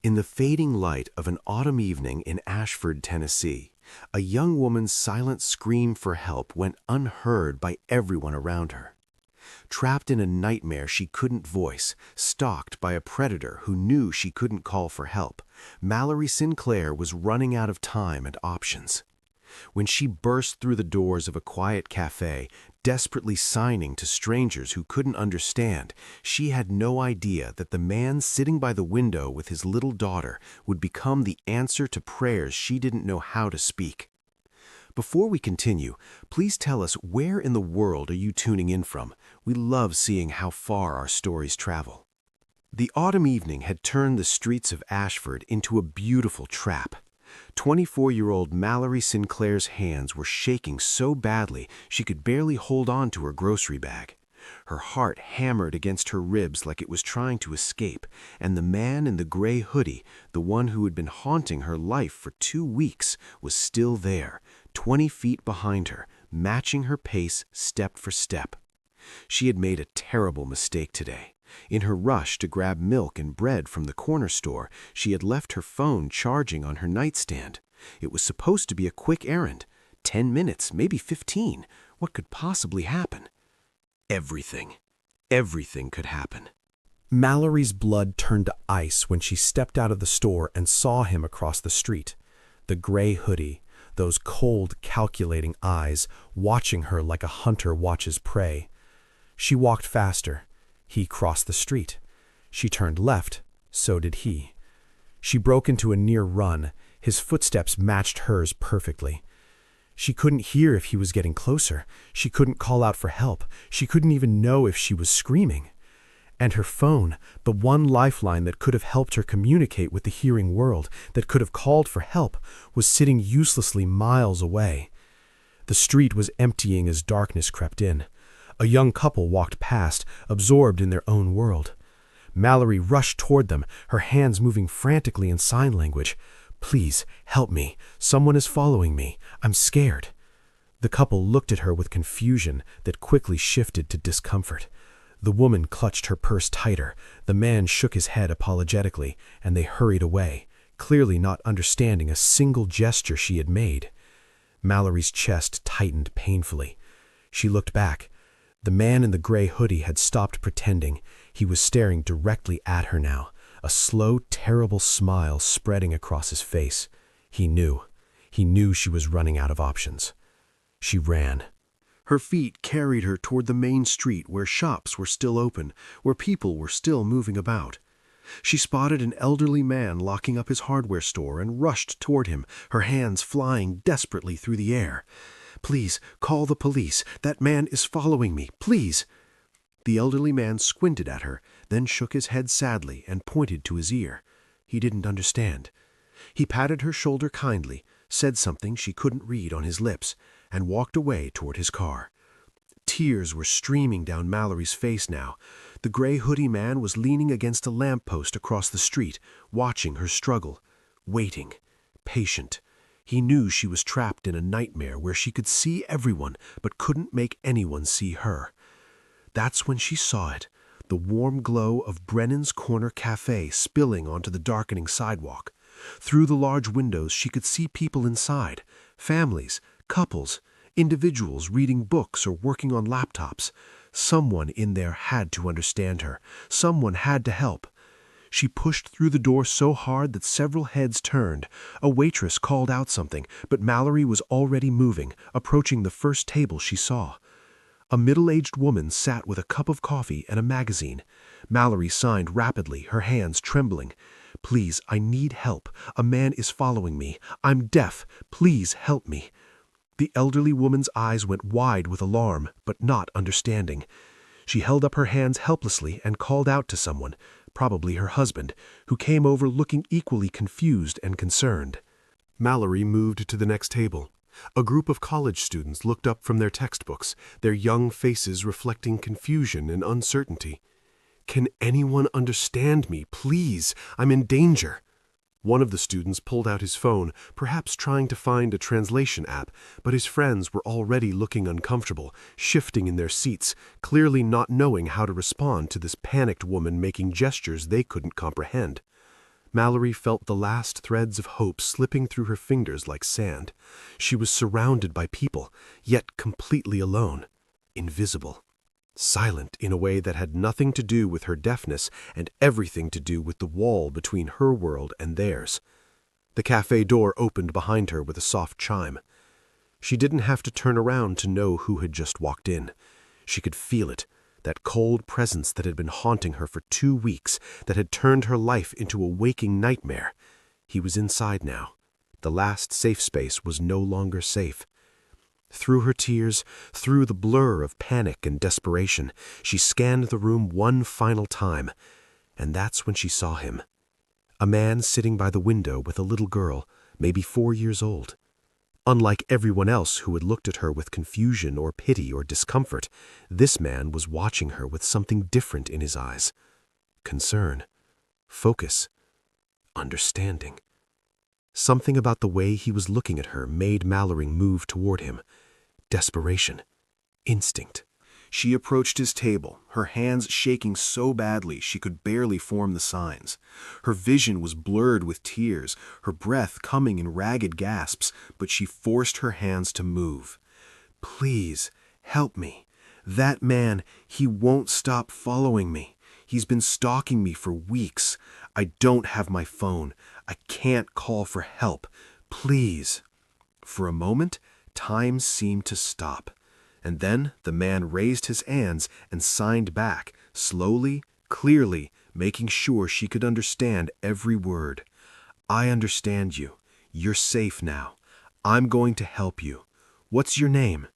In the fading light of an autumn evening in Ashford, Tennessee, a young woman's silent scream for help went unheard by everyone around her. Trapped in a nightmare she couldn't voice, stalked by a predator who knew she couldn't call for help, Mallory Sinclair was running out of time and options. When she burst through the doors of a quiet cafe, desperately signing to strangers who couldn't understand, she had no idea that the man sitting by the window with his little daughter would become the answer to prayers she didn't know how to speak. Before we continue, please tell us where in the world are you tuning in from? We love seeing how far our stories travel. The autumn evening had turned the streets of Ashford into a beautiful trap. 24-year-old Mallory Sinclair's hands were shaking so badly she could barely hold on to her grocery bag. Her heart hammered against her ribs like it was trying to escape, and the man in the gray hoodie, the one who had been haunting her life for 2 weeks, was still there, 20 feet behind her, matching her pace step for step. She had made a terrible mistake today. In her rush to grab milk and bread from the corner store, she had left her phone charging on her nightstand. It was supposed to be a quick errand. 10 minutes, maybe 15. What could possibly happen? Everything. Everything could happen. Mallory's blood turned to ice when she stepped out of the store and saw him across the street. The gray hoodie, those cold, calculating eyes, watching her like a hunter watches prey. She walked faster. He crossed the street. She turned left. So did he. She broke into a near run. His footsteps matched hers perfectly. She couldn't hear if he was getting closer. She couldn't call out for help. She couldn't even know if she was screaming. And her phone, the one lifeline that could have helped her communicate with the hearing world, that could have called for help, was sitting uselessly miles away. The street was emptying as darkness crept in. A young couple walked past, absorbed in their own world. Mallory rushed toward them, her hands moving frantically in sign language. "Please, help me. Someone is following me. I'm scared." The couple looked at her with confusion that quickly shifted to discomfort. The woman clutched her purse tighter. The man shook his head apologetically, and they hurried away, clearly not understanding a single gesture she had made. Mallory's chest tightened painfully. She looked back. The man in the gray hoodie had stopped pretending. He was staring directly at her now, a slow, terrible smile spreading across his face. He knew. He knew she was running out of options. She ran. Her feet carried her toward the main street where shops were still open, where people were still moving about. She spotted an elderly man locking up his hardware store and rushed toward him, her hands flying desperately through the air. "Please, call the police. That man is following me. Please." The elderly man squinted at her, then shook his head sadly and pointed to his ear. He didn't understand. He patted her shoulder kindly, said something she couldn't read on his lips, and walked away toward his car. Tears were streaming down Mallory's face now. The gray hoodie man was leaning against a lamppost across the street, watching her struggle, waiting, patient. He knew she was trapped in a nightmare where she could see everyone but couldn't make anyone see her. That's when she saw it, the warm glow of Brennan's Corner Cafe spilling onto the darkening sidewalk. Through the large windows she could see people inside, families, couples, individuals reading books or working on laptops. Someone in there had to understand her. Someone had to help. She pushed through the door so hard that several heads turned. A waitress called out something, but Mallory was already moving, approaching the first table she saw. A middle-aged woman sat with a cup of coffee and a magazine. Mallory signed rapidly, her hands trembling. "Please, I need help. A man is following me. I'm deaf. Please help me." The elderly woman's eyes went wide with alarm, but not understanding. She held up her hands helplessly and called out to someone, probably her husband, who came over looking equally confused and concerned. Mallory moved to the next table. A group of college students looked up from their textbooks, their young faces reflecting confusion and uncertainty. "Can anyone understand me, please? I'm in danger." One of the students pulled out his phone, perhaps trying to find a translation app, but his friends were already looking uncomfortable, shifting in their seats, clearly not knowing how to respond to this panicked woman making gestures they couldn't comprehend. Mallory felt the last threads of hope slipping through her fingers like sand. She was surrounded by people, yet completely alone, invisible, silent in a way that had nothing to do with her deafness and everything to do with the wall between her world and theirs. The cafe door opened behind her with a soft chime. She didn't have to turn around to know who had just walked in. She could feel it, that cold presence that had been haunting her for 2 weeks, that had turned her life into a waking nightmare. He was inside now. The last safe space was no longer safe. Through her tears, through the blur of panic and desperation, she scanned the room one final time, and that's when she saw him. A man sitting by the window with a little girl, maybe 4 years old. Unlike everyone else who had looked at her with confusion or pity or discomfort, this man was watching her with something different in his eyes. Concern, focus, understanding. Something about the way he was looking at her made Mallory move toward him. Desperation, instinct. She approached his table, her hands shaking so badly she could barely form the signs. Her vision was blurred with tears, her breath coming in ragged gasps, but she forced her hands to move. "Please, help me. That man, he won't stop following me. He's been stalking me for weeks. I don't have my phone. I can't call for help. Please." For a moment, time seemed to stop. And then the man raised his hands and signed back, slowly, clearly, making sure she could understand every word. "I understand you. You're safe now. I'm going to help you. What's your name?"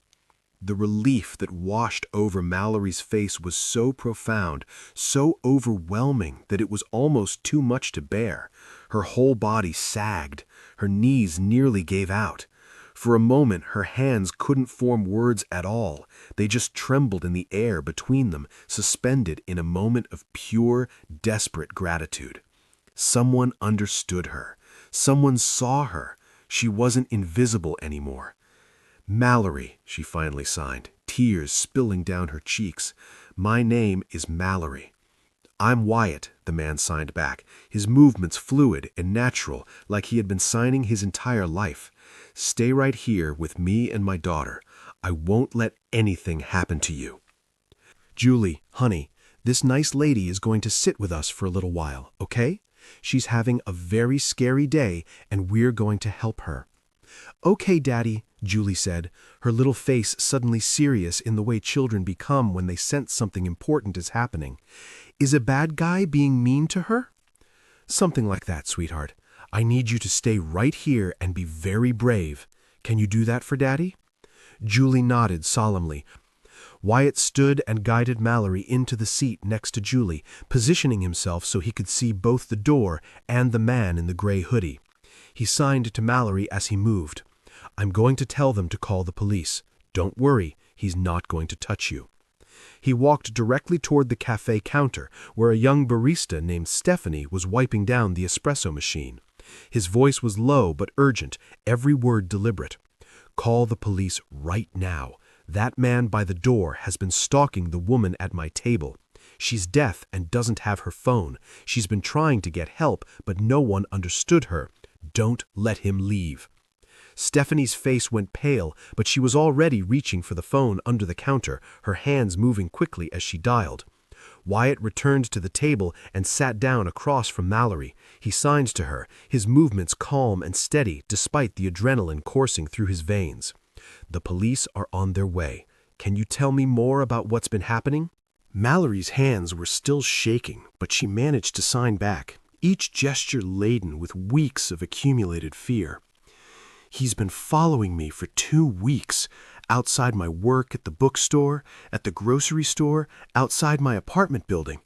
The relief that washed over Mallory's face was so profound, so overwhelming that it was almost too much to bear. Her whole body sagged. Her knees nearly gave out. For a moment, her hands couldn't form words at all. They just trembled in the air between them, suspended in a moment of pure, desperate gratitude. Someone understood her. Someone saw her. She wasn't invisible anymore. "Mallory," she finally signed, tears spilling down her cheeks. "My name is Mallory." "I'm Wyatt," the man signed back, his movements fluid and natural, like he had been signing his entire life. "Stay right here with me and my daughter. I won't let anything happen to you." "Julie, honey, this nice lady is going to sit with us for a little while, okay? She's having a very scary day, and we're going to help her." "Okay, Daddy," Julie said, her little face suddenly serious in the way children become when they sense something important is happening. "Is a bad guy being mean to her?" "Something like that, sweetheart. I need you to stay right here and be very brave. Can you do that for Daddy?" Julie nodded solemnly. Wyatt stood and guided Mallory into the seat next to Julie, positioning himself so he could see both the door and the man in the gray hoodie. He signed to Mallory as he moved. "I'm going to tell them to call the police. Don't worry, he's not going to touch you." He walked directly toward the cafe counter, where a young barista named Stephanie was wiping down the espresso machine. His voice was low but urgent, every word deliberate. "Call the police right now. That man by the door has been stalking the woman at my table. She's deaf and doesn't have her phone. She's been trying to get help, but no one understood her. Don't let him leave." Stephanie's face went pale, but she was already reaching for the phone under the counter, her hands moving quickly as she dialed. Wyatt returned to the table and sat down across from Mallory. He signed to her, his movements calm and steady despite the adrenaline coursing through his veins. "The police are on their way. Can you tell me more about what's been happening?" Mallory's hands were still shaking, but she managed to sign back, each gesture laden with weeks of accumulated fear. "He's been following me for 2 weeks, outside my work at the bookstore, at the grocery store, outside my apartment building.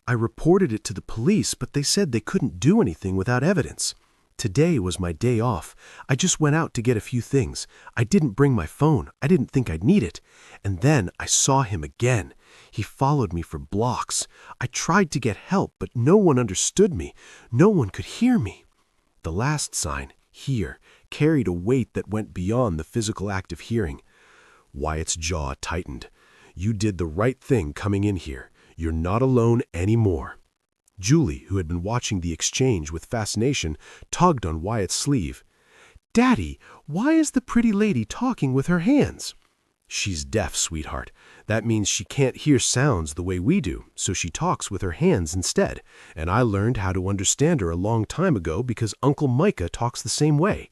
I reported it to the police, but they said they couldn't do anything without evidence. Today was my day off. I just went out to get a few things. I didn't bring my phone. I didn't think I'd need it. And then I saw him again. He followed me for blocks. I tried to get help, but no one understood me. No one could hear me." The last sign, "here," carried a weight that went beyond the physical act of hearing. Wyatt's jaw tightened. "You did the right thing coming in here. You're not alone anymore." Julie, who had been watching the exchange with fascination, tugged on Wyatt's sleeve. "Daddy, why is the pretty lady talking with her hands?" "She's deaf, sweetheart. That means she can't hear sounds the way we do, so she talks with her hands instead. And I learned how to understand her a long time ago because Uncle Micah talks the same way."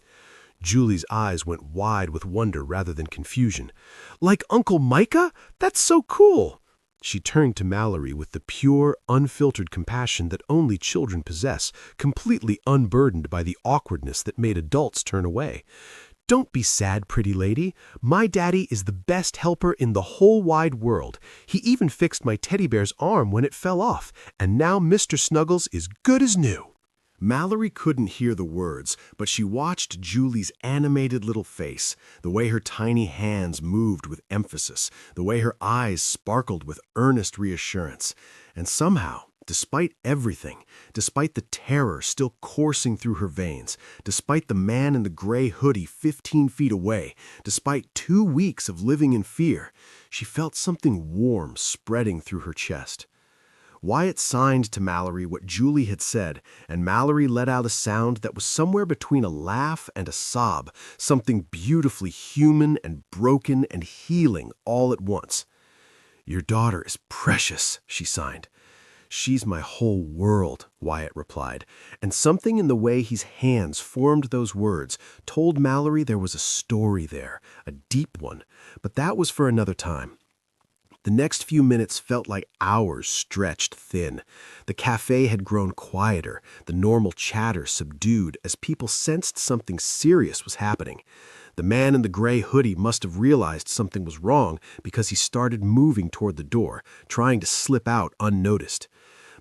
Julie's eyes went wide with wonder rather than confusion. "Like Uncle Micah? That's so cool!" She turned to Mallory with the pure, unfiltered compassion that only children possess, completely unburdened by the awkwardness that made adults turn away. "Don't be sad, pretty lady. My daddy is the best helper in the whole wide world. He even fixed my teddy bear's arm when it fell off, and now Mr. Snuggles is good as new." Mallory couldn't hear the words, but she watched Julie's animated little face, the way her tiny hands moved with emphasis, the way her eyes sparkled with earnest reassurance. And somehow, despite everything, despite the terror still coursing through her veins, despite the man in the gray hoodie 15 feet away, despite 2 weeks of living in fear, she felt something warm spreading through her chest. Wyatt signed to Mallory what Julie had said, and Mallory let out a sound that was somewhere between a laugh and a sob, something beautifully human and broken and healing all at once. "Your daughter is precious," she signed. "She's my whole world," Wyatt replied, and something in the way his hands formed those words told Mallory there was a story there, a deep one, but that was for another time. The next few minutes felt like hours stretched thin. The cafe had grown quieter, the normal chatter subdued as people sensed something serious was happening. The man in the gray hoodie must have realized something was wrong because he started moving toward the door, trying to slip out unnoticed.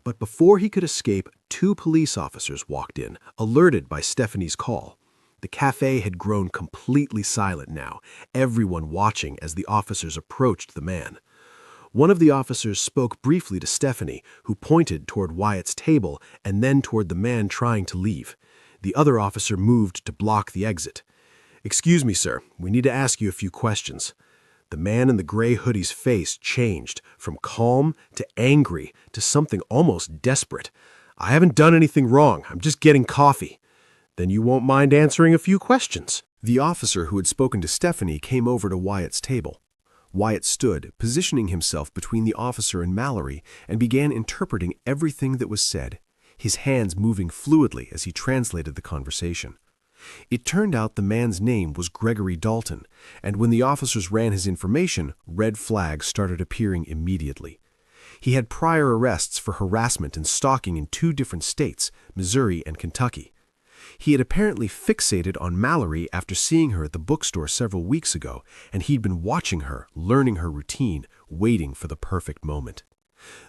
But before he could escape, 2 police officers walked in, alerted by Stephanie's call. The cafe had grown completely silent now, everyone watching as the officers approached the man. One of the officers spoke briefly to Stephanie, who pointed toward Wyatt's table and then toward the man trying to leave. The other officer moved to block the exit. "Excuse me, sir. We need to ask you a few questions." The man in the gray hoodie's face changed from calm to angry to something almost desperate. "I haven't done anything wrong. I'm just getting coffee." "Then you won't mind answering a few questions." The officer who had spoken to Stephanie came over to Wyatt's table. Wyatt stood, positioning himself between the officer and Mallory, and began interpreting everything that was said, his hands moving fluidly as he translated the conversation. It turned out the man's name was Gregory Dalton, and when the officers ran his information, red flags started appearing immediately. He had prior arrests for harassment and stalking in 2 different states, Missouri and Kentucky. He had apparently fixated on Mallory after seeing her at the bookstore several weeks ago, and he'd been watching her, learning her routine, waiting for the perfect moment.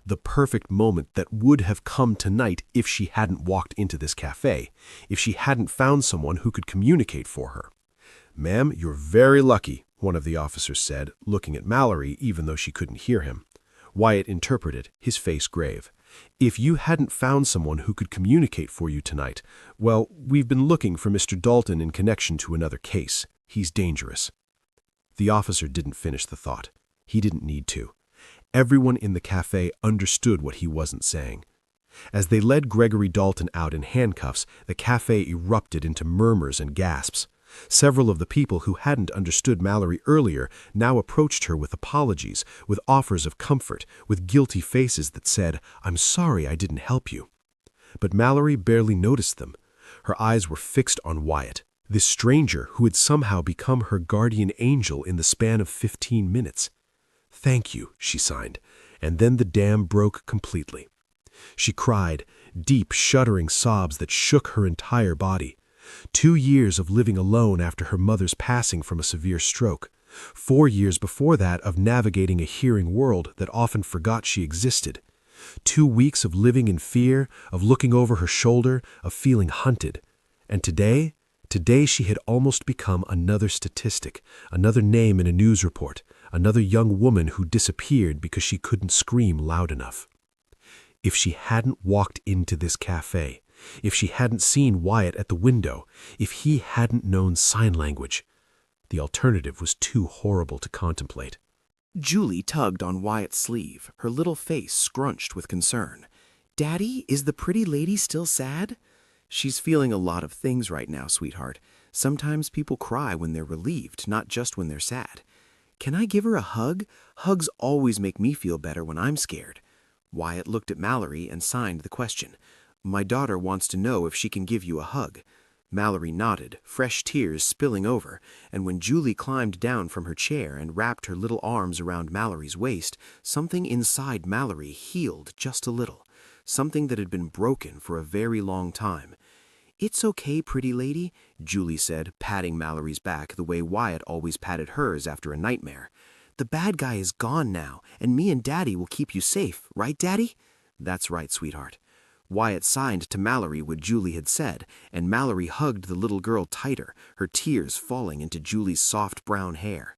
The perfect moment that would have come tonight if she hadn't walked into this cafe, if she hadn't found someone who could communicate for her. "Ma'am, you're very lucky," one of the officers said, looking at Mallory even though she couldn't hear him. Wyatt interpreted, his face grave. "If you hadn't found someone who could communicate for you tonight, well, we've been looking for Mr. Dalton in connection to another case. He's dangerous." The officer didn't finish the thought. He didn't need to. Everyone in the cafe understood what he wasn't saying. As they led Gregory Dalton out in handcuffs, the cafe erupted into murmurs and gasps. Several of the people who hadn't understood Mallory earlier now approached her with apologies, with offers of comfort, with guilty faces that said, "I'm sorry I didn't help you." But Mallory barely noticed them. Her eyes were fixed on Wyatt, this stranger who had somehow become her guardian angel in the span of 15 minutes. "Thank you," she signed, and then the dam broke completely. She cried, deep, shuddering sobs that shook her entire body. 2 years of living alone after her mother's passing from a severe stroke. 4 years before that of navigating a hearing world that often forgot she existed. 2 weeks of living in fear, of looking over her shoulder, of feeling hunted. And today she had almost become another statistic, another name in a news report, another young woman who disappeared because she couldn't scream loud enough. If she hadn't walked into this cafe, if she hadn't seen Wyatt at the window, if he hadn't known sign language, the alternative was too horrible to contemplate. Julie tugged on Wyatt's sleeve, her little face scrunched with concern. Daddy, is the pretty lady still sad? She's feeling a lot of things right now, sweetheart. Sometimes people cry when they're relieved, not just when they're sad. Can I give her a hug? Hugs always make me feel better when I'm scared. Wyatt looked at Mallory and signed the question. My daughter wants to know if she can give you a hug. Mallory nodded, fresh tears spilling over, and when Julie climbed down from her chair and wrapped her little arms around Mallory's waist, something inside Mallory healed just a little, something that had been broken for a very long time. It's okay, pretty lady, Julie said, patting Mallory's back the way Wyatt always patted hers after a nightmare. The bad guy is gone now, and me and Daddy will keep you safe, right, Daddy? That's right, sweetheart. Wyatt signed to Mallory what Julie had said, and Mallory hugged the little girl tighter, her tears falling into Julie's soft brown hair.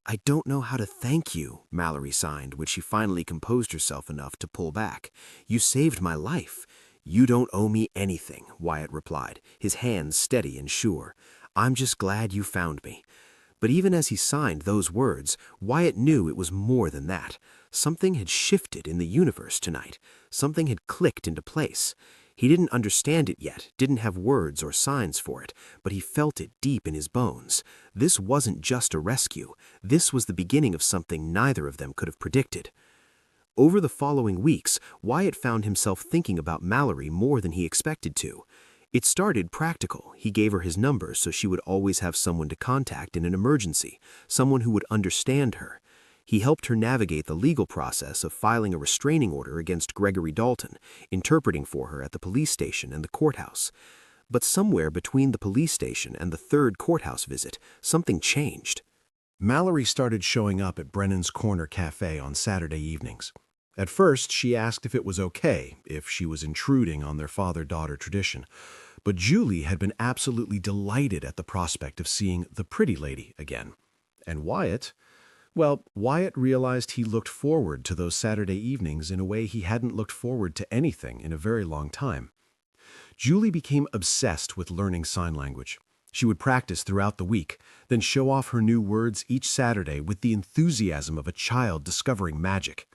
I don't know how to thank you, Mallory signed when she finally composed herself enough to pull back. You saved my life. You don't owe me anything, Wyatt replied, his hands steady and sure. I'm just glad you found me. But even as he signed those words, Wyatt knew it was more than that. Something had shifted in the universe tonight. Something had clicked into place. He didn't understand it yet, didn't have words or signs for it, but he felt it deep in his bones. This wasn't just a rescue. This was the beginning of something neither of them could have predicted. Over the following weeks, Wyatt found himself thinking about Mallory more than he expected to. It started practical. He gave her his number so she would always have someone to contact in an emergency, someone who would understand her. He helped her navigate the legal process of filing a restraining order against Gregory Dalton, interpreting for her at the police station and the courthouse. But somewhere between the police station and the third courthouse visit, something changed. Mallory started showing up at Brennan's Corner Cafe on Saturday evenings. At first, she asked if it was okay, if she was intruding on their father-daughter tradition. But Julie had been absolutely delighted at the prospect of seeing the pretty lady again. And Wyatt realized he looked forward to those Saturday evenings in a way he hadn't looked forward to anything in a very long time. Julie became obsessed with learning sign language. She would practice throughout the week, then show off her new words each Saturday with the enthusiasm of a child discovering magic.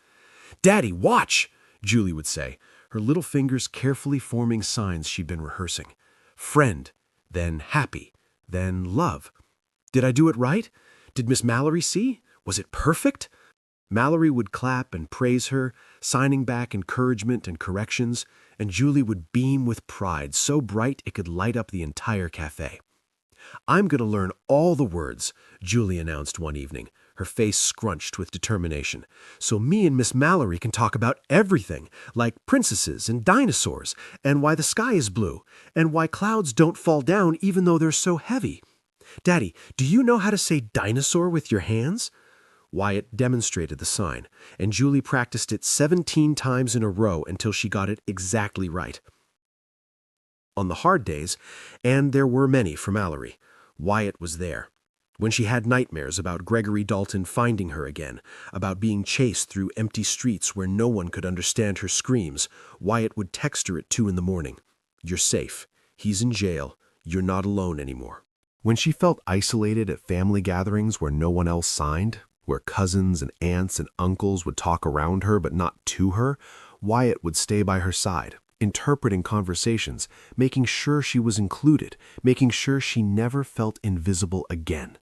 "Daddy, watch!" Julie would say, her little fingers carefully forming signs she'd been rehearsing. Friend, then happy, then love. Did I do it right? Did Miss Mallory see? Was it perfect? Mallory would clap and praise her, signing back encouragement and corrections, and Julie would beam with pride so bright it could light up the entire cafe. I'm going to learn all the words, Julie announced one evening, her face scrunched with determination, so me and Miss Mallory can talk about everything, like princesses and dinosaurs, and why the sky is blue, and why clouds don't fall down even though they're so heavy. Daddy, do you know how to say dinosaur with your hands? Wyatt demonstrated the sign, and Julie practiced it 17 times in a row until she got it exactly right. On the hard days, and there were many for Mallory, Wyatt was there. When she had nightmares about Gregory Dalton finding her again, about being chased through empty streets where no one could understand her screams, Wyatt would text her at 2 a.m. You're safe. He's in jail. You're not alone anymore. When she felt isolated at family gatherings where no one else signed, where cousins and aunts and uncles would talk around her but not to her, Wyatt would stay by her side, interpreting conversations, making sure she was included, making sure she never felt invisible again.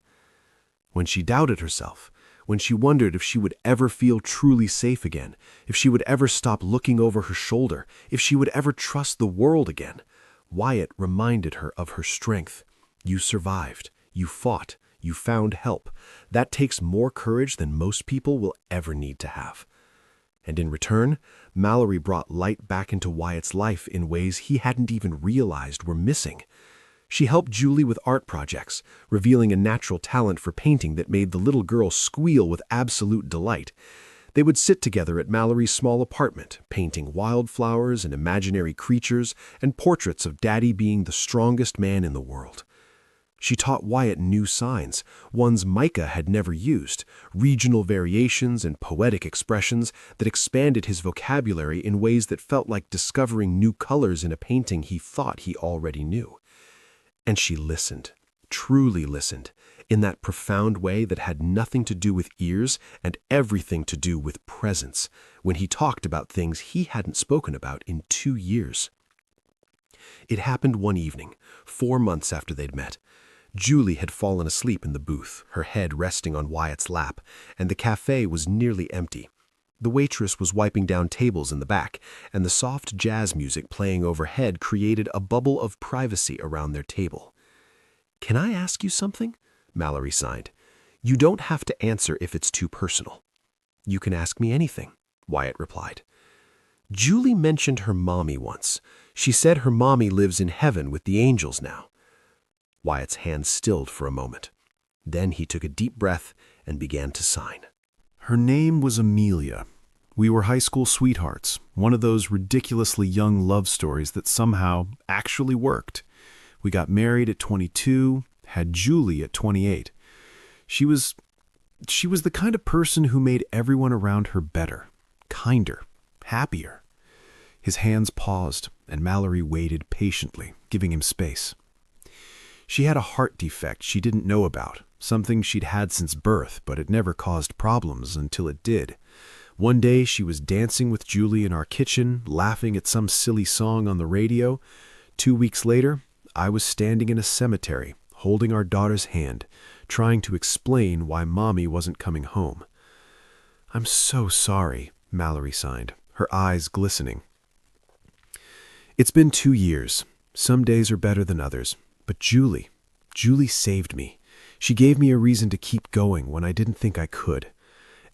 When she doubted herself, when she wondered if she would ever feel truly safe again, if she would ever stop looking over her shoulder, if she would ever trust the world again, Wyatt reminded her of her strength. You survived. You fought. You found help. That takes more courage than most people will ever need to have. And in return, Mallory brought light back into Wyatt's life in ways he hadn't even realized were missing. She helped Julie with art projects, revealing a natural talent for painting that made the little girl squeal with absolute delight. They would sit together at Mallory's small apartment, painting wildflowers and imaginary creatures and portraits of Daddy being the strongest man in the world. She taught Wyatt new signs, ones Micah had never used, regional variations and poetic expressions that expanded his vocabulary in ways that felt like discovering new colors in a painting he thought he already knew. And she listened, truly listened, in that profound way that had nothing to do with ears and everything to do with presence, when he talked about things he hadn't spoken about in 2 years. It happened one evening, 4 months after they'd met. Julie had fallen asleep in the booth, her head resting on Wyatt's lap, and the cafe was nearly empty. The waitress was wiping down tables in the back, and the soft jazz music playing overhead created a bubble of privacy around their table. "Can I ask you something?" Mallory signed. "You don't have to answer if it's too personal." "You can ask me anything," Wyatt replied. "Julie mentioned her mommy once. She said her mommy lives in heaven with the angels now." Wyatt's hand stilled for a moment. Then he took a deep breath and began to sign. Her name was Amelia. We were high school sweethearts, one of those ridiculously young love stories that somehow actually worked. We got married at 22, had Julie at 28. She was the kind of person who made everyone around her better, kinder, happier. His hands paused, and Mallory waited patiently, giving him space. She had a heart defect she didn't know about, something she'd had since birth, but it never caused problems until it did. One day she was dancing with Julie in our kitchen, laughing at some silly song on the radio. 2 weeks later, I was standing in a cemetery, holding our daughter's hand, trying to explain why Mommy wasn't coming home. "I'm so sorry," Mallory signed, her eyes glistening. "It's been 2 years. Some days are better than others. But Julie saved me. She gave me a reason to keep going when I didn't think I could.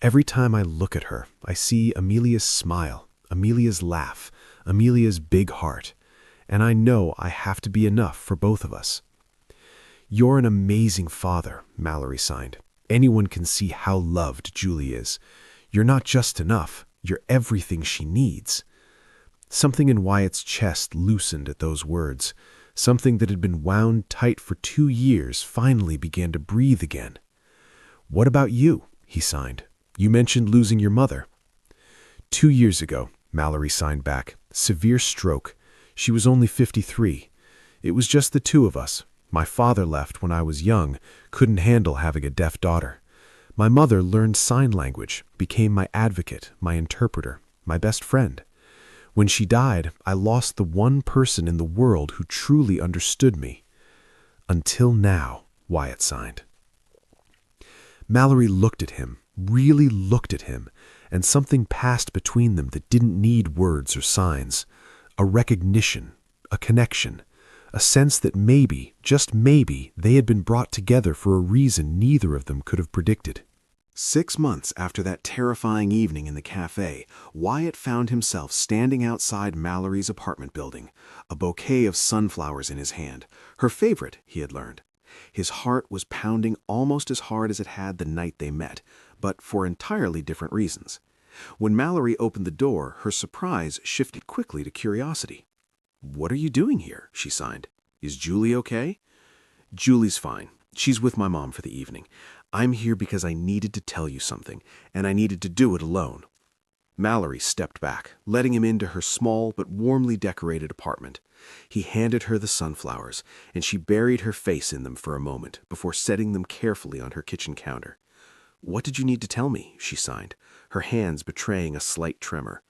Every time I look at her, I see Amelia's smile, Amelia's laugh, Amelia's big heart. And I know I have to be enough for both of us." "You're an amazing father," Mallory signed. "Anyone can see how loved Julie is. You're not just enough, you're everything she needs." Something in Wyatt's chest loosened at those words. Something that had been wound tight for 2 years finally began to breathe again. "What about you?" he signed. "You mentioned losing your mother." 2 years ago, Mallory signed back. "Severe stroke. She was only 53. It was just the two of us. My father left when I was young, couldn't handle having a deaf daughter. My mother learned sign language, became my advocate, my interpreter, my best friend. When she died, I lost the one person in the world who truly understood me. Until now," Wyatt signed. Mallory looked at him, really looked at him, and something passed between them that didn't need words or signs. A recognition, a connection, a sense that maybe, just maybe, they had been brought together for a reason neither of them could have predicted. 6 months after that terrifying evening in the cafe, Wyatt found himself standing outside Mallory's apartment building, a bouquet of sunflowers in his hand, her favorite, he had learned. His heart was pounding almost as hard as it had the night they met, but for entirely different reasons. When Mallory opened the door, her surprise shifted quickly to curiosity. "What are you doing here?" she signed. "Is Julie okay?" "Julie's fine. She's with my mom for the evening. I'm here because I needed to tell you something, and I needed to do it alone." Mallory stepped back, letting him into her small but warmly decorated apartment. He handed her the sunflowers, and she buried her face in them for a moment before setting them carefully on her kitchen counter. "What did you need to tell me?" she signed, her hands betraying a slight tremor.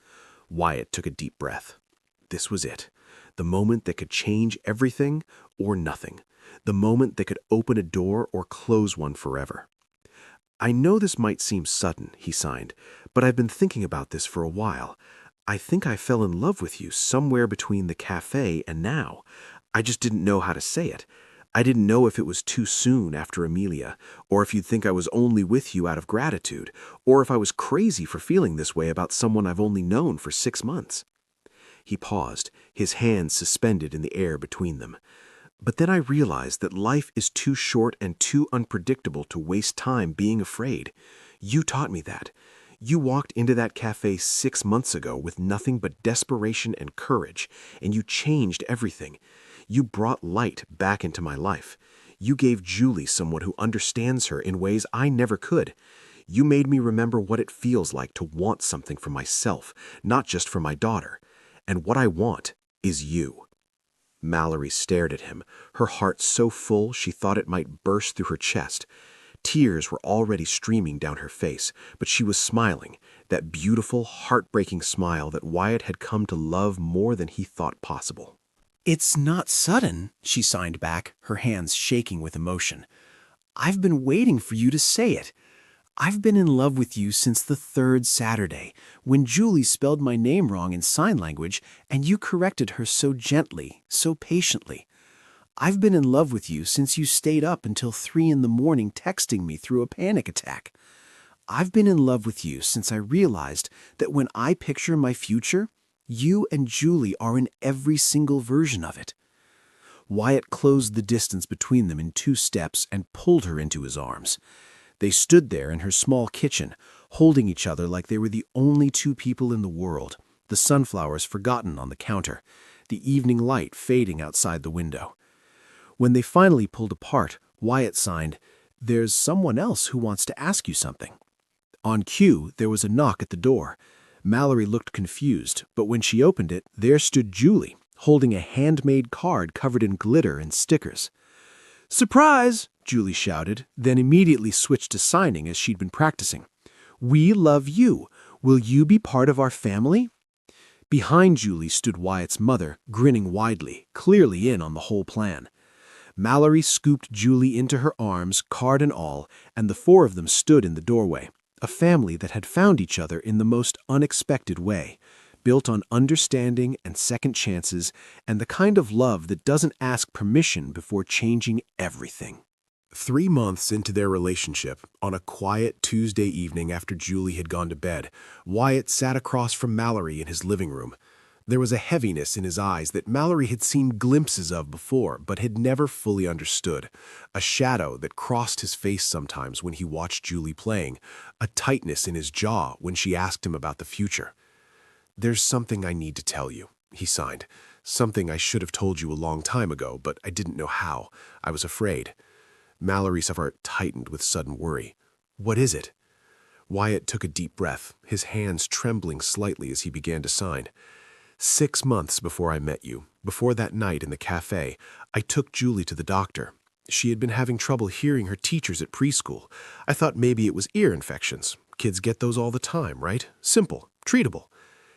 Wyatt took a deep breath. This was it. The moment that could change everything or nothing. The moment that could open a door or close one forever. "I know this might seem sudden," he signed, "but I've been thinking about this for a while. I think I fell in love with you somewhere between the cafe and now. I just didn't know how to say it. I didn't know if it was too soon after Amelia, or if you'd think I was only with you out of gratitude, or if I was crazy for feeling this way about someone I've only known for 6 months. He paused, his hands suspended in the air between them. "But then I realized that life is too short and too unpredictable to waste time being afraid. You taught me that. You walked into that cafe 6 months ago with nothing but desperation and courage, and you changed everything. You brought light back into my life. You gave Julie someone who understands her in ways I never could. You made me remember what it feels like to want something for myself, not just for my daughter. And what I want is you." Mallory stared at him, her heart so full she thought it might burst through her chest. Tears were already streaming down her face, but she was smiling, that beautiful, heartbreaking smile that Wyatt had come to love more than he thought possible. "It's not sudden," she signed back, her hands shaking with emotion. "I've been waiting for you to say it. I've been in love with you since the third Saturday, when Julie spelled my name wrong in sign language and you corrected her so gently, so patiently. I've been in love with you since you stayed up until 3 in the morning texting me through a panic attack. I've been in love with you since I realized that when I picture my future, you and Julie are in every single version of it." Wyatt closed the distance between them in 2 steps and pulled her into his arms. They stood there in her small kitchen, holding each other like they were the only 2 people in the world, the sunflowers forgotten on the counter, the evening light fading outside the window. When they finally pulled apart, Wyatt signed, "There's someone else who wants to ask you something." On cue, there was a knock at the door. Mallory looked confused, but when she opened it, there stood Julie, holding a handmade card covered in glitter and stickers. "Surprise!" Julie shouted, then immediately switched to signing as she'd been practicing. "We love you. Will you be part of our family?" Behind Julie stood Wyatt's mother, grinning widely, clearly in on the whole plan. Mallory scooped Julie into her arms, card and all, and the 4 of them stood in the doorway, a family that had found each other in the most unexpected way, built on understanding and second chances and the kind of love that doesn't ask permission before changing everything. 3 months into their relationship, on a quiet Tuesday evening after Julie had gone to bed, Wyatt sat across from Mallory in his living room. There was a heaviness in his eyes that Mallory had seen glimpses of before but had never fully understood, a shadow that crossed his face sometimes when he watched Julie playing, a tightness in his jaw when she asked him about the future. "There's something I need to tell you," he signed. "Something I should have told you a long time ago, but I didn't know how. I was afraid." Mallory's heart tightened with sudden worry. "What is it?" Wyatt took a deep breath, his hands trembling slightly as he began to sign. 6 months before I met you, before that night in the cafe, I took Julie to the doctor. She had been having trouble hearing her teachers at preschool. I thought maybe it was ear infections. Kids get those all the time, right? Simple, treatable.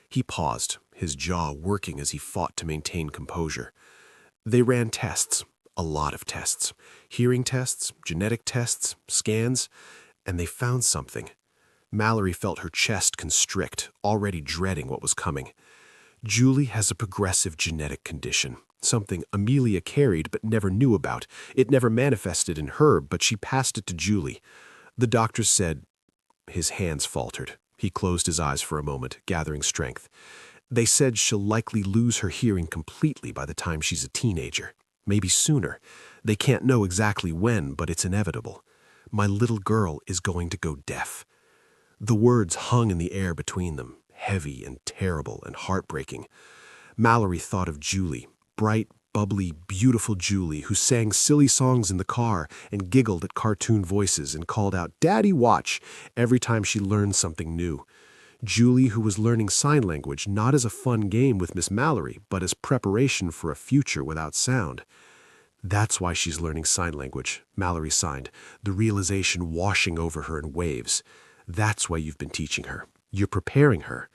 He paused, his jaw working as he fought to maintain composure. They ran tests, a lot of tests. Hearing tests, genetic tests, scans, and they found something. Mallory felt her chest constrict, already dreading what was coming. Julie has a progressive genetic condition, something Amelia carried but never knew about. It never manifested in her, but she passed it to Julie. The doctors said... His hands faltered. He closed his eyes for a moment, gathering strength. They said she'll likely lose her hearing completely by the time she's a teenager. Maybe sooner. They can't know exactly when, but it's inevitable. My little girl is going to go deaf. The words hung in the air between them, heavy and terrible and heartbreaking. Mallory thought of Julie, bright, bubbly, beautiful Julie, who sang silly songs in the car and giggled at cartoon voices and called out, "Daddy, watch," every time she learned something new. Julie, who was learning sign language not as a fun game with Miss Mallory, but as preparation for a future without sound. "That's why she's learning sign language," Mallory signed, the realization washing over her in waves. "That's why you've been teaching her. You're preparing her."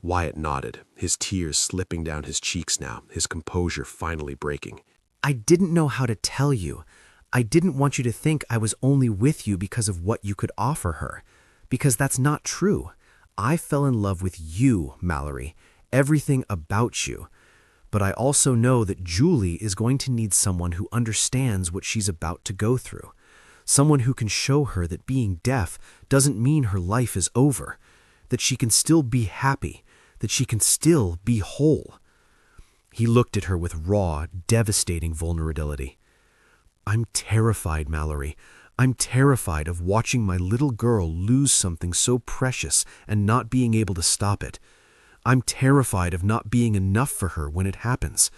Wyatt nodded, his tears slipping down his cheeks now, his composure finally breaking. "I didn't know how to tell you. I didn't want you to think I was only with you because of what you could offer her. Because that's not true. I fell in love with you, Mallory, everything about you. But I also know that Julie is going to need someone who understands what she's about to go through. Someone who can show her that being deaf doesn't mean her life is over, that she can still be happy, that she can still be whole." He looked at her with raw, devastating vulnerability. "I'm terrified, Mallory. I'm terrified of watching my little girl lose something so precious and not being able to stop it. I'm terrified of not being enough for her when it happens.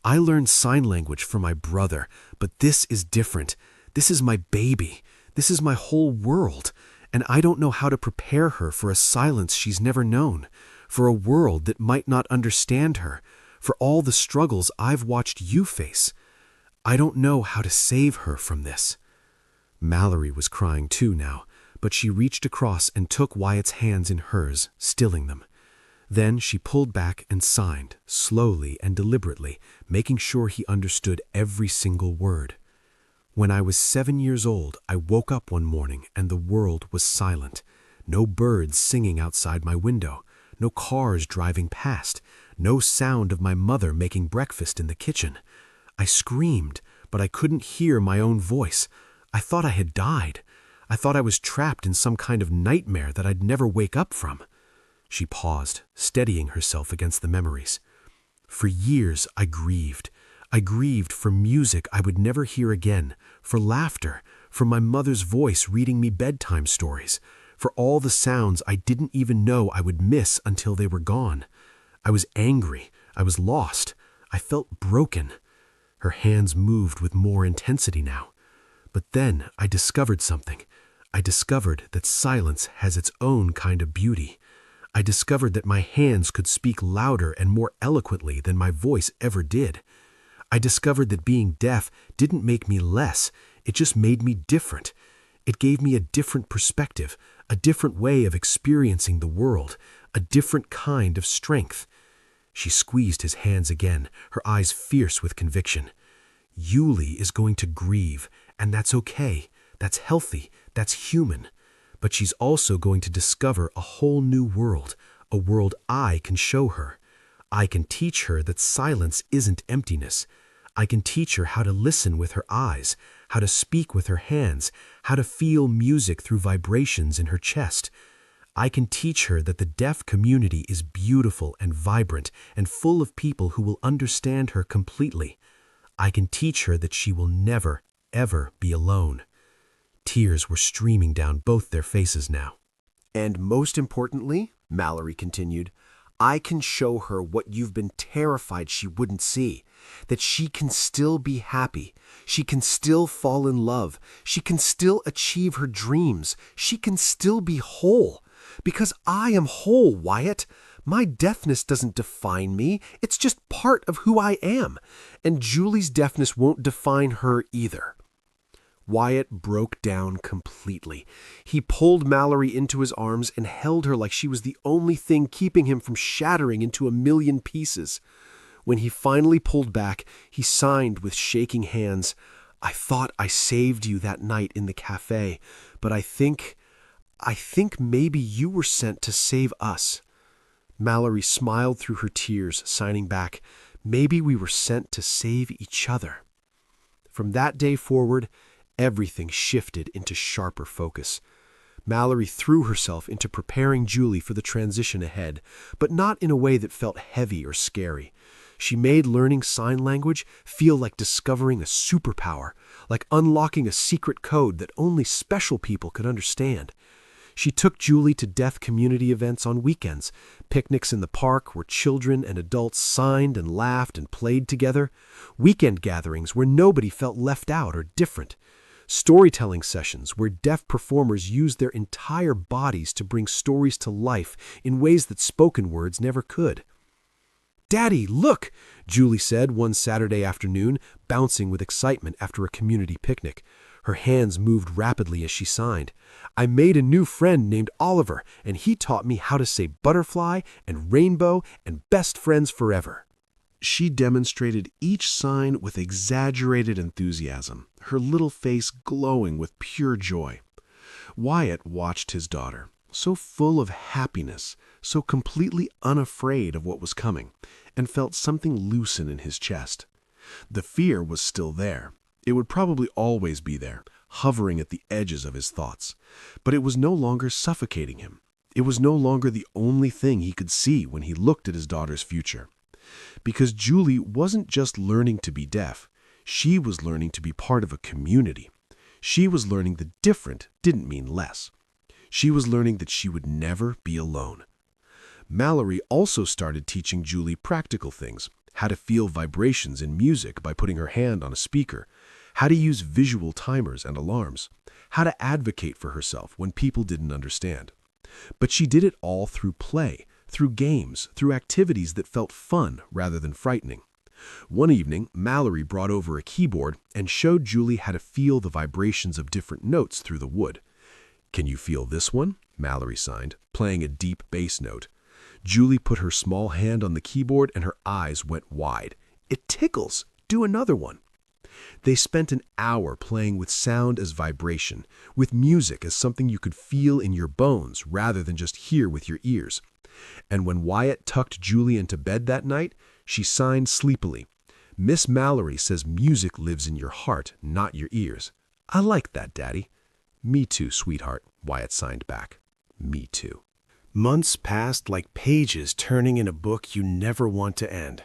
I learned sign language for my brother, but this is different. This is my baby. This is my whole world. And I don't know how to prepare her for a silence she's never known, for a world that might not understand her, for all the struggles I've watched you face. I don't know how to save her from this." Mallory was crying too now, but she reached across and took Wyatt's hands in hers, stilling them. Then she pulled back and signed, slowly and deliberately, making sure he understood every single word. "When I was 7 years old, I woke up one morning and the world was silent. No birds singing outside my window, no cars driving past, no sound of my mother making breakfast in the kitchen. I screamed, but I couldn't hear my own voice. I thought I had died. I thought I was trapped in some kind of nightmare that I'd never wake up from." She paused, steadying herself against the memories. "For years I grieved. I grieved for music I would never hear again, for laughter, for my mother's voice reading me bedtime stories, for all the sounds I didn't even know I would miss until they were gone. I was angry. I was lost. I felt broken." Her hands moved with more intensity now. "But then I discovered something. I discovered that silence has its own kind of beauty. I discovered that my hands could speak louder and more eloquently than my voice ever did. I discovered that being deaf didn't make me less, it just made me different. It gave me a different perspective, a different way of experiencing the world, a different kind of strength." She squeezed his hands again, her eyes fierce with conviction. "Yulie is going to grieve, and that's okay. That's healthy. That's human. But she's also going to discover a whole new world, a world I can show her. I can teach her that silence isn't emptiness. I can teach her how to listen with her eyes, how to speak with her hands, how to feel music through vibrations in her chest. I can teach her that the deaf community is beautiful and vibrant and full of people who will understand her completely. I can teach her that she will never, ever be alone." Tears were streaming down both their faces now. "And most importantly," Mallory continued, "I can show her what you've been terrified she wouldn't see, that she can still be happy, she can still fall in love, she can still achieve her dreams, she can still be whole. Because I am whole, Wyatt. My deafness doesn't define me, it's just part of who I am, and Julie's deafness won't define her either." Wyatt broke down completely. He pulled Mallory into his arms and held her like she was the only thing keeping him from shattering into a million pieces. When he finally pulled back, he signed with shaking hands, "I thought I saved you that night in the cafe, but I think maybe you were sent to save us." Mallory smiled through her tears, signing back, "Maybe we were sent to save each other." From that day forward, everything shifted into sharper focus. Mallory threw herself into preparing Julie for the transition ahead, but not in a way that felt heavy or scary. She made learning sign language feel like discovering a superpower, like unlocking a secret code that only special people could understand. She took Julie to deaf community events on weekends, picnics in the park where children and adults signed and laughed and played together, weekend gatherings where nobody felt left out or different, storytelling sessions where deaf performers used their entire bodies to bring stories to life in ways that spoken words never could. "Daddy, look," Julie said one Saturday afternoon, bouncing with excitement after a community picnic. Her hands moved rapidly as she signed. "I made a new friend named Oliver, and he taught me how to say butterfly and rainbow and best friends forever." She demonstrated each sign with exaggerated enthusiasm, her little face glowing with pure joy. Wyatt watched his daughter, so full of happiness, so completely unafraid of what was coming, and felt something loosen in his chest. The fear was still there. It would probably always be there, hovering at the edges of his thoughts. But it was no longer suffocating him. It was no longer the only thing he could see when he looked at his daughter's future. Because Julie wasn't just learning to be deaf, she was learning to be part of a community. She was learning that different didn't mean less. She was learning that she would never be alone. Mallory also started teaching Julie practical things, how to feel vibrations in music by putting her hand on a speaker, how to use visual timers and alarms, how to advocate for herself when people didn't understand. But she did it all through play, through games, through activities that felt fun rather than frightening. One evening, Mallory brought over a keyboard and showed Julie how to feel the vibrations of different notes through the wood. "Can you feel this one?" Mallory signed, playing a deep bass note. Julie put her small hand on the keyboard and her eyes went wide. "It tickles! Do another one." They spent an hour playing with sound as vibration, with music as something you could feel in your bones rather than just hear with your ears. And when Wyatt tucked Julie into bed that night, she signed sleepily, "Miss Mallory says music lives in your heart, not your ears." "I like that, Daddy." "Me too, sweetheart," Wyatt signed back. "Me too." Months passed like pages turning in a book you never want to end.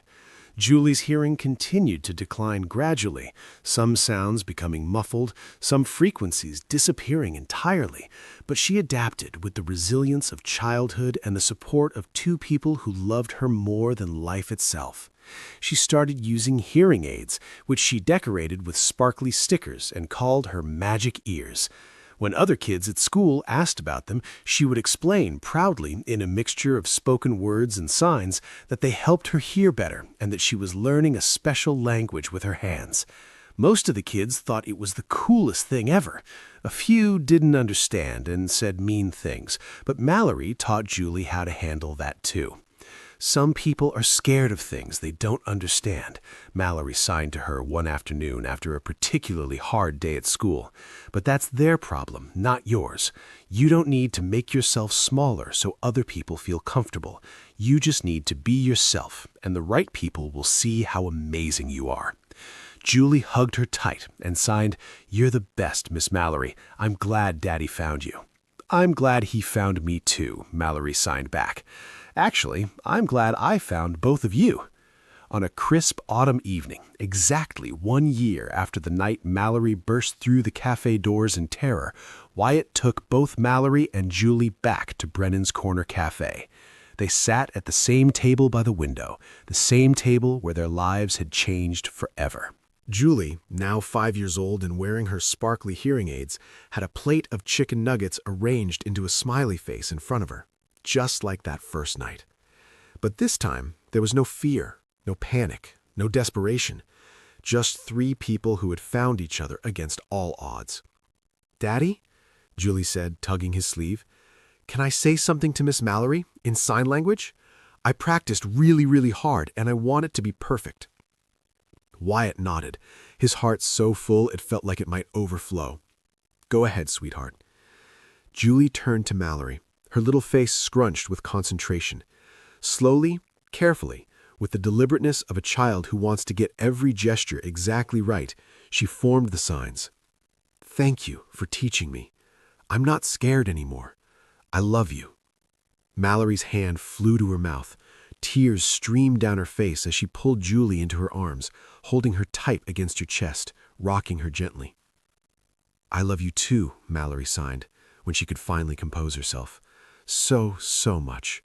Julie's hearing continued to decline gradually, some sounds becoming muffled, some frequencies disappearing entirely, but she adapted with the resilience of childhood and the support of two people who loved her more than life itself. She started using hearing aids, which she decorated with sparkly stickers and called her magic ears. When other kids at school asked about them, she would explain proudly in a mixture of spoken words and signs that they helped her hear better and that she was learning a special language with her hands. Most of the kids thought it was the coolest thing ever. A few didn't understand and said mean things, but Mallory taught Julie how to handle that too. "Some people are scared of things they don't understand," Mallory signed to her one afternoon after a particularly hard day at school. "But that's their problem, not yours. You don't need to make yourself smaller so other people feel comfortable. You just need to be yourself, and the right people will see how amazing you are." Julie hugged her tight and signed, "You're the best, Miss Mallory. I'm glad Daddy found you." "I'm glad he found me too," Mallory signed back. "Actually, I'm glad I found both of you." On a crisp autumn evening, exactly 1 year after the night Mallory burst through the cafe doors in terror, Wyatt took both Mallory and Julie back to Brennan's Corner Cafe. They sat at the same table by the window, the same table where their lives had changed forever. Julie, now 5 years old and wearing her sparkly hearing aids, had a plate of chicken nuggets arranged into a smiley face in front of her, just like that first night. But this time, there was no fear, no panic, no desperation, just 3 people who had found each other against all odds. "Daddy," Julie said, tugging his sleeve, "can I say something to Miss Mallory in sign language? I practiced really hard and I want it to be perfect." Wyatt nodded, his heart so full it felt like it might overflow. "Go ahead, sweetheart." Julie turned to Mallory, her little face scrunched with concentration. Slowly, carefully, with the deliberateness of a child who wants to get every gesture exactly right, she formed the signs. "Thank you for teaching me. I'm not scared anymore. I love you." Mallory's hand flew to her mouth. Tears streamed down her face as she pulled Julie into her arms, holding her tight against her chest, rocking her gently. "I love you too," Mallory signed, when she could finally compose herself. "So much."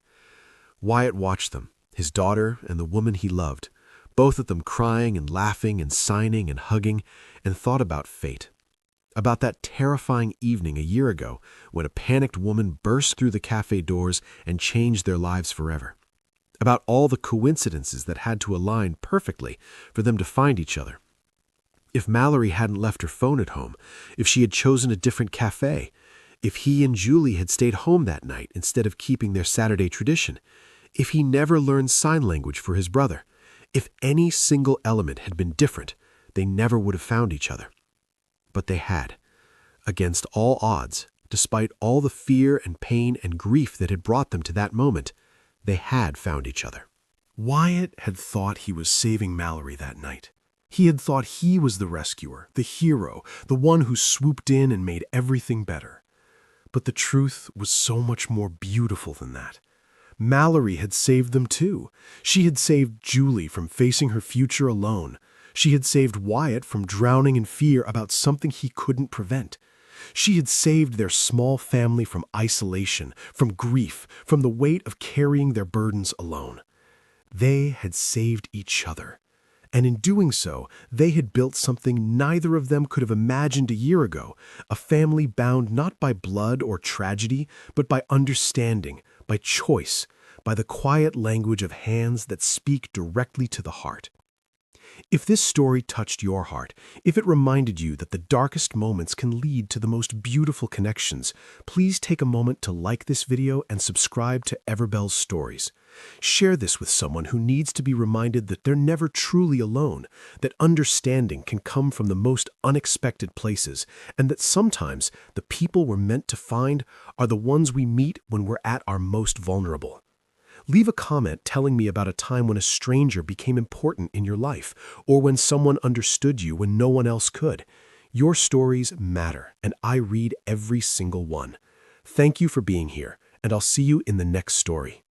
Wyatt watched them, his daughter and the woman he loved, both of them crying and laughing and signing and hugging, and thought about fate. About that terrifying evening a year ago when a panicked woman burst through the cafe doors and changed their lives forever. About all the coincidences that had to align perfectly for them to find each other. If Mallory hadn't left her phone at home, if she had chosen a different cafe, if he and Julie had stayed home that night instead of keeping their Saturday tradition, if he never learned sign language for his brother, if any single element had been different, they never would have found each other. But they had. Against all odds, despite all the fear and pain and grief that had brought them to that moment, they had found each other. Wyatt had thought he was saving Mallory that night. He had thought he was the rescuer, the hero, the one who swooped in and made everything better. But the truth was so much more beautiful than that. Mallory had saved them too. She had saved Julie from facing her future alone. She had saved Wyatt from drowning in fear about something he couldn't prevent. She had saved their small family from isolation, from grief, from the weight of carrying their burdens alone. They had saved each other. And in doing so, they had built something neither of them could have imagined a year ago, a family bound not by blood or tragedy, but by understanding, by choice, by the quiet language of hands that speak directly to the heart. If this story touched your heart, if it reminded you that the darkest moments can lead to the most beautiful connections, please take a moment to like this video and subscribe to Everbell's Stories. Share this with someone who needs to be reminded that they're never truly alone, that understanding can come from the most unexpected places, and that sometimes the people we're meant to find are the ones we meet when we're at our most vulnerable. Leave a comment telling me about a time when a stranger became important in your life, or when someone understood you when no one else could. Your stories matter, and I read every single one. Thank you for being here, and I'll see you in the next story.